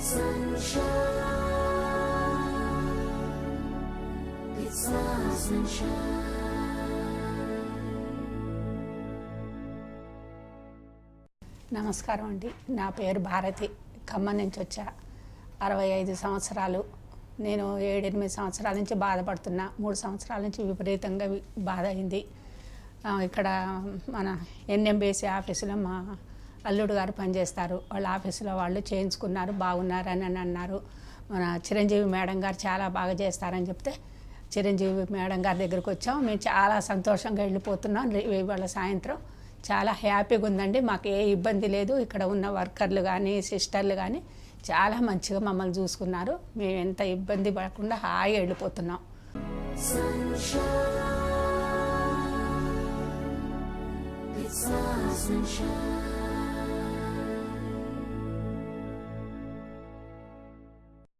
Sunshine, it's our sunshine. నమస్కారం అండి. నా పేరు భారతి. ఖమ్మం నుంచి వచ్చా. 65 సంవత్సరాలు. నేను 7-8 సంవత్సరాల నుంచి బాధపడుతున్నా. 3 సంవత్సరాల నుంచి విపరీతంగా బాధ అయింది. ఇక్కడ మన ఎన్ఎంబీసీ ఆఫీసులో మా అల్లుడు గారు పనిచేస్తారు. వాళ్ళ ఆఫీసులో వాళ్ళు చేయించుకున్నారు, బాగున్నారు అని అన్నారు. మన చిరంజీవి మేడం గారు చాలా బాగా చేస్తారని చెప్తే చిరంజీవి మేడం గారి దగ్గరికి వచ్చాం. మేము చాలా సంతోషంగా వెళ్ళిపోతున్నాం. ఇవాళ సాయంత్రం చాలా హ్యాపీగా ఉందండి. మాకు ఏ ఇబ్బంది లేదు. ఇక్కడ ఉన్న వర్కర్లు కానీ సిస్టర్లు కానీ చాలా మంచిగా మమ్మల్ని చూసుకున్నారు. మేము ఎంత ఇబ్బంది పడకుండా హాయిగా వెళ్ళిపోతున్నాం. Sunshine, it's our sunshine.